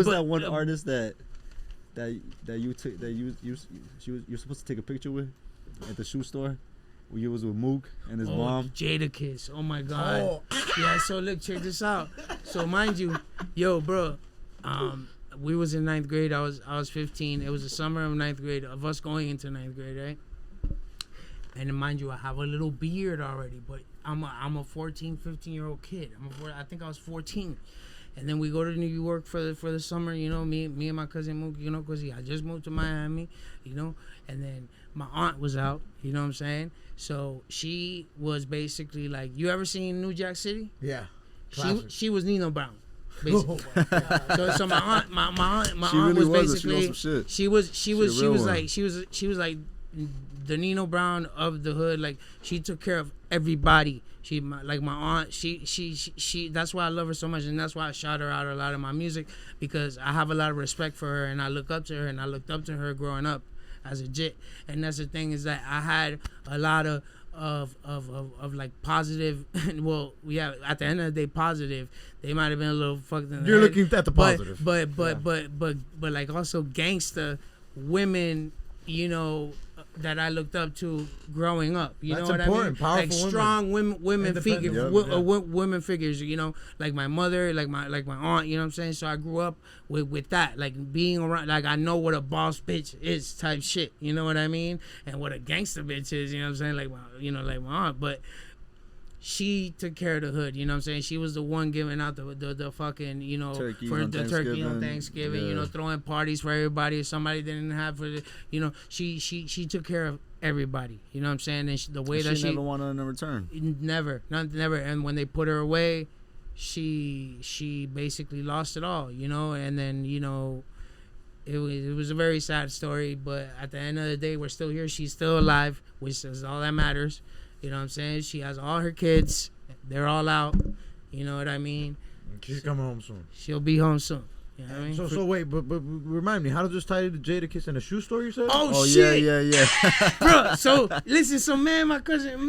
Who was that one artist that you took you're supposed to take a picture with at the shoe store? Where you was with Mook and his mom. Jadakiss. Oh my God. Yeah. So look, check this out. So mind you, yo, bro, we was in 9th grade. I was 15. It was the summer of 9th grade of us going into 9th grade, right? And mind you, I have a little beard already, but I'm a 14, 15-year-old kid. I think I was 14. And then we go to New York for the summer, you know, me and my cousin Mook, you know, because I just moved to Miami, you know. And then my aunt was out, you know what I'm saying? So she was basically like, you ever seen New Jack City? Yeah. She was Nino Brown. Basically. So my aunt really was was basically she was like the Nino Brown of the hood. Like, she took care of everybody. My aunt, she that's why I love her so much, and that's why I shout her out a lot in my music, because I have a lot of respect for her, and I look up to her, and I looked up to her growing up as a jit. And that's the thing, is that I had a lot of like positive, well, yeah, at the end of the day, positive. They might have been a little fucked in the You're head, looking at the positive. But like also gangsta women, you know, that I looked up to growing up. You That's know what important. I mean? Powerful like strong women figures, women figures. You know, like my mother, like my aunt. You know what I'm saying? So I grew up with that, like being around. Like, I know what a boss bitch is, type shit. You know what I mean? And what a gangster bitch is. You know what I'm saying? Like my aunt, but she took care of the hood, you know what I'm saying? She was the one giving out the fucking, you know, turkey for on the turkey on Thanksgiving, yeah. You know, throwing parties for everybody. If somebody didn't have for the, you know, she took care of everybody, you know what I'm saying? And the way that she never wanted in return. Never. And when they put her away, she basically lost it all, you know? And then, you know, it was a very sad story, but at the end of the day, we're still here. She's still alive, which is all that matters. You know what I'm saying? She has all her kids. They're all out. You know what I mean? She's coming home soon. She'll be home soon. You know what I mean? So wait, but remind me, how does this tie to Jadakiss in a shoe store, you said? Oh shit. Yeah. Bro, so listen, so me and my cousin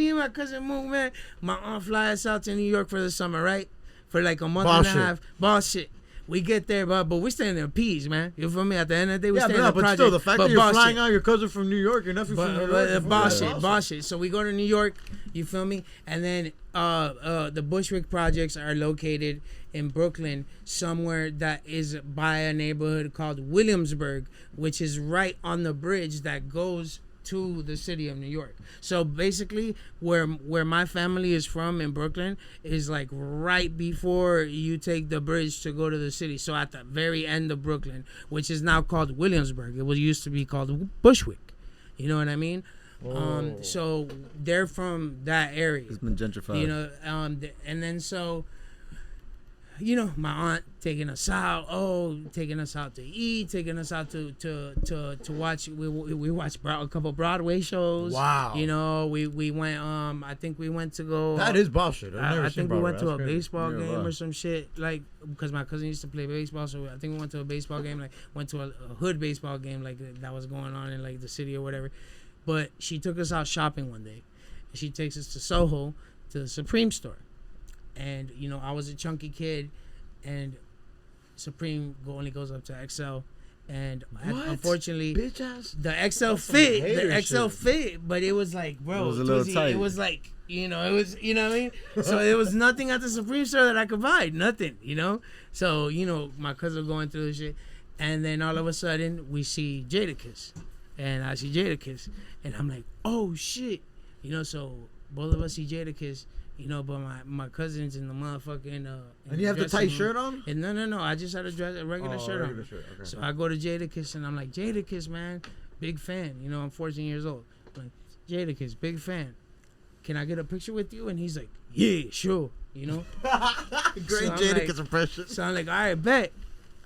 Mook, man, my aunt fly us out to New York for the summer, right? For like a month and a half. Boss shit. We get there, but we're staying in peace, man. You feel me? At the end of the day, we're staying in the project. But still, the fact that you're flying out your cousin from New York, your nephew from New York. Boss shit. So we go to New York, you feel me? And then the Bushwick projects are located in Brooklyn, somewhere that is by a neighborhood called Williamsburg, which is right on the bridge that goes to the city of New York. So basically, where my family is from in Brooklyn is like right before you take the bridge to go to the city. So at the very end of Brooklyn, which is now called Williamsburg. It was used to be called Bushwick. You know what I mean? So they're from that area. It's been gentrified. You know, and then so, you know, my aunt taking us out to eat, taking us out to watch. We watched a couple Broadway shows. Wow. You know, we went. I think we went to go. That is bullshit. I think we went to a baseball game or some shit. Like, because my cousin used to play baseball, so I think we went to a baseball game. Like, went to a hood baseball game, like that was going on in like the city or whatever. But she took us out shopping one day. She takes us to Soho to the Supreme store. And, you know, I was a chunky kid, and Supreme only goes up to XL. And unfortunately, bitch ass. the XL fit, but it was like, bro, it was a little tight. It was like, you know, it was, you know what I mean? So there was nothing at the Supreme store that I could buy, nothing, you know? So, you know, my cousin going through this shit, and then all of a sudden, we see Jadakiss. And I see Jadakiss, and I'm like, oh shit, you know. So both of us see Jadakiss, you know. But my cousins in the motherfucking and you have the tight shirt on? And no, I just had a regular shirt on. Okay. So I go to Jadakiss, and I'm like, Jadakiss, man, big fan. You know, I'm 14 years old. I'm like, Jadakiss, big fan. Can I get a picture with you? And he's like, yeah, sure. You know. Great Jadakiss impression. So I'm like, all right, bet.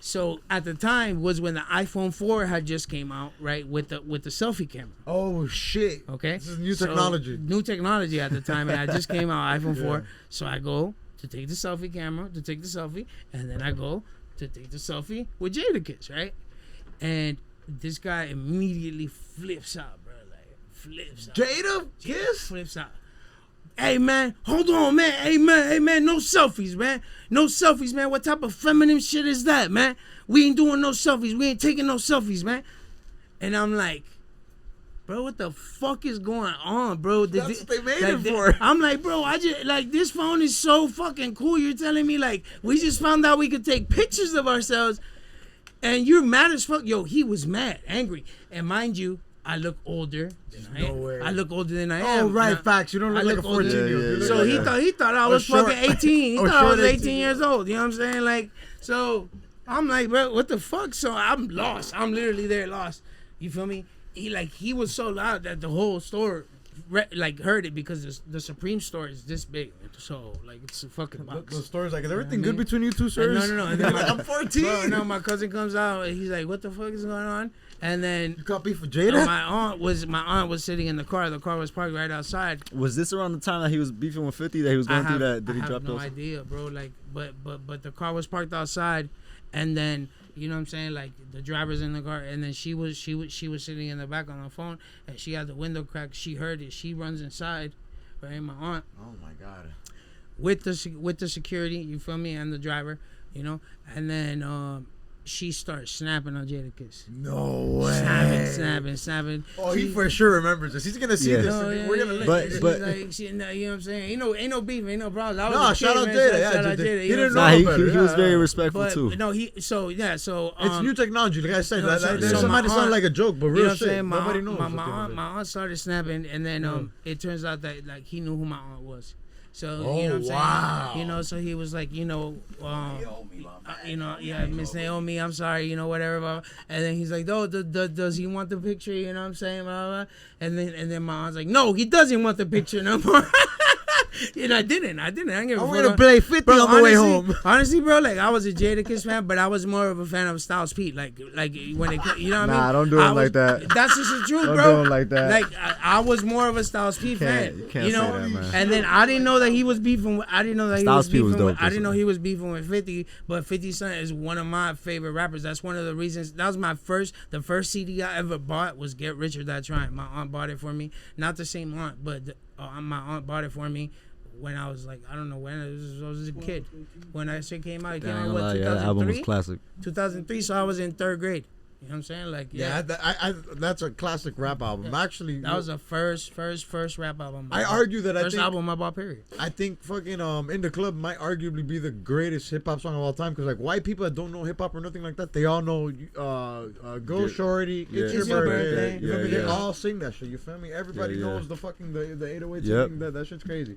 So at the time was when the iPhone 4 had just came out, right, with the selfie camera. Oh shit! Okay, this is new technology. New technology at the time, and I just came out iPhone 4. So I go to take the selfie camera to take the selfie, and then I go to take the selfie with Jadakiss, right? And this guy immediately flips out, bro, like flips out. Jadakiss flips out. Hey man, hold on, man. Hey man, no selfies, man. No selfies, man. What type of feminine shit is that, man? We ain't doing no selfies. We ain't taking no selfies, man. And I'm like, bro, what the fuck is going on, bro? That's what they made it for. I'm like, bro, I just like this phone is so fucking cool. You're telling me like we just found out we could take pictures of ourselves, and you're mad as fuck. Yo, he was mad, angry, and mind you, I look older than I am. way. I look older than I am. Oh, right, facts. You don't look I like a look older. 14-year-old. So he thought I was short. fucking 18. He Or thought I was short 18 years old. You know what I'm saying? Like, so I'm like, bro, what the fuck? So I'm lost. I'm literally there lost. You feel me? He was so loud that the whole store heard it because the Supreme store is this big. So like it's a fucking box. The store's like, is everything good between you two, sirs? No. And then I'm 14. Bro, no, my cousin comes out and he's like, what the fuck is going on? And then You got beef for Jada? my aunt was sitting in the car. The car was parked right outside. Was this around the time that he was beefing with 50? That he was going through that? Did he drop I have no those? idea, bro. Like, but the car was parked outside, and then you know what I'm saying. Like the driver's in the car, and then she was sitting in the back on the phone, and she had the window cracked. She heard it. She runs inside, right? My aunt. Oh my god. With the security, you feel me, and the driver, you know, and then she starts snapping on Jadakiss. No way. Snapping. Oh, he for sure remembers this. He's gonna see this. Oh, yeah, We're gonna yeah. link. She's But- like, you know what I'm saying? Ain't no beef, ain't no problems. I was No, a kid, shout out man. Jada. Yeah, Shout out Jada. Jada. He You know didn't what Nah, I'm he, saying? better, he was yeah. very respectful But too. no, so It's new technology, like I said. No, so- that so might my sound aunt- like a joke, but you know real what I'm shit. saying? Nobody knows. My aunt started snapping, and then it turns out that like he knew who my aunt was. So you know what I'm saying? wow. You know, so he was like, Miss Naomi, I'm sorry, you know, whatever. Blah, blah. And then he's like, oh, does he want the picture? You know what I'm saying? Blah, blah. And then my aunt's like, no, he doesn't want the picture no more. And I didn't. I didn't give a I'm fuck. gonna play 50 Bro, on the way honestly- home. Honestly, bro, like I was a Jadakiss fan, but I was more of a fan of Styles P. Like when it, you know what I mean? Nah, don't do him like that. That's just the truth, Don't bro. do him like that. Like I was more of a Styles P fan. You can't you know, say that, man. and then I didn't know that he was beefing. I didn't know that Styles he P was was beefing. dope, I didn't know personally. he was beefing with 50. But 50 Cent is one of my favorite rappers. That's one of the reasons. That was the first CD I ever bought was Get Rich or Die Trying. My aunt bought it for me. Not the same aunt, but my aunt bought it for me. When I was like, I don't know when, I was a kid. When that shit came out, it came out, what, That album was 2003? classic. 2003, so I was in 3rd grade. You know what I'm saying? Like, Yeah, that's a classic rap album. Actually, that was the first rap album. I argue that First album I bought, period. I think fucking In the Club might arguably be the greatest hip hop song of all time because like white people that don't know hip hop or nothing like that, they all know Go Shorty, It's Your Birthday. Yeah, They yeah. all sing that shit. You feel me? Everybody Yeah, yeah. knows the fucking the 808 Yep. singing. That shit's crazy.